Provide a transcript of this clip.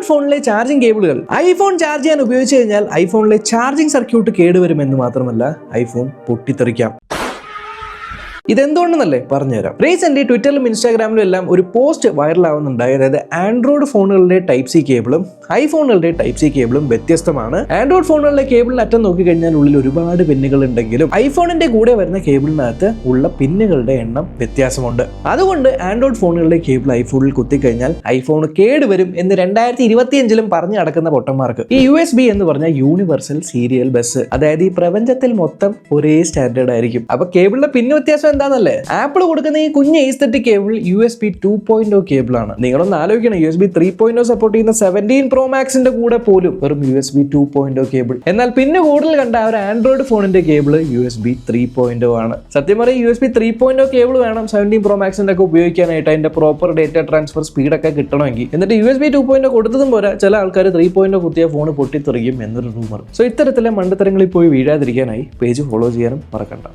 Android ഫോണിലെ charging കേബിളുകൾ iPhone charge ചെയ്യാൻ ഉപയോഗിച്ച് കഴിഞ്ഞാൽ ഐഫോണിലെ ചാർജിംഗ് സർക്യൂട്ട് കേടുവരുമെന്ന് മാത്രമല്ല ഐഫോൺ പൊട്ടിത്തെറിക്കാം. ഇതെന്തുകൊണ്ടെന്നല്ലേ പറഞ്ഞുതരാം. റീസെന്റ് ട്വിറ്ററിലും ഇൻസ്റ്റാഗ്രാമിലും എല്ലാം ഒരു പോസ്റ്റ് വൈറലാവുന്നുണ്ടായി. അതായത് ആൻഡ്രോയിഡ് ഫോണുകളുടെ ടൈപ്പ് സി കേബിളും ഐഫോണുകളുടെ ടൈപ്പ് സി കേബിളും വ്യത്യസ്തമാണ്. ആൻഡ്രോയിഡ് ഫോണുകളിലെ കേബിളിന് അറ്റം നോക്കിക്കഴിഞ്ഞാൽ ഉള്ളിൽ ഒരുപാട് പിന്നുകൾ ഉണ്ടെങ്കിലും ഐഫോണിന്റെ കൂടെ വരുന്ന കേബിളിനകത്ത് ഉള്ള പിന്നുകളുടെ എണ്ണം വ്യത്യാസമുണ്ട്. അതുകൊണ്ട് ആൻഡ്രോയിഡ് ഫോണുകളിലെ കേബിൾ ഐഫോണിൽ കുത്തിക്കഴിഞ്ഞാൽ ഐഫോൺ കേടുവരും എന്ന് 2025 പറഞ്ഞു നടക്കുന്ന പൊട്ടന്മാർക്ക് ഈ USB എന്ന് പറഞ്ഞ യൂണിവേഴ്സൽ സീരിയൽ ബസ്, അതായത് ഈ പ്രപഞ്ചത്തിൽ മൊത്തം ഒരേ സ്റ്റാൻഡേർഡ് ആയിരിക്കും. അപ്പൊ കേബിളിന്റെ പിന്ന് വ്യത്യാസം എന്താണല്ലേ? ആപ്പിൾ കൊടുക്കുന്ന ഈ കുഞ്ഞ് എസ്തെറ്റിക് കേബിൾ USB 2.0 കേബിൾ ആണ്. നിങ്ങളൊന്ന് ആലോചിക്കണം, USB 3.0 സപ്പോർട്ട് ചെയ്യുന്ന 17 Pro Maxന്റെ കൂടെ പോലും വെറും USB 2.0 കേബിൾ. എന്നാൽ പിന്നെ കൂടുതൽ കണ്ട ഒരു ആൻഡ്രോയിഡ് ഫോണിന്റെ കേബിൾ USB 3.0 ആണ്. സത്യം പറയും USB 3.0 കേബിൾ വേണം 17 Pro Maxന്റെ ഒക്കെ ഉപയോഗിക്കാനായിട്ട്, അതിന്റെ പ്രോപ്പർ ഡേറ്റ ട്രാൻസ്ഫർ സ്പീഡ് ഒക്കെ കിട്ടണമെങ്കിൽ. എന്നിട്ട് USB 2.0 കൊടുത്തതും പോരാ, ചില ആൾക്കാർ 3.0 കുത്തിയ ഫോൺ പൊട്ടിത്തെറിക്കും എന്നൊരു റൂമർ. സോ ഇത്തരത്തിലെ മണ്ടത്തരങ്ങളിൽ പോയി വീഴാതിരിക്കാനായി പേജ് ഫോളോ ചെയ്യാനും മറക്കണ്ട.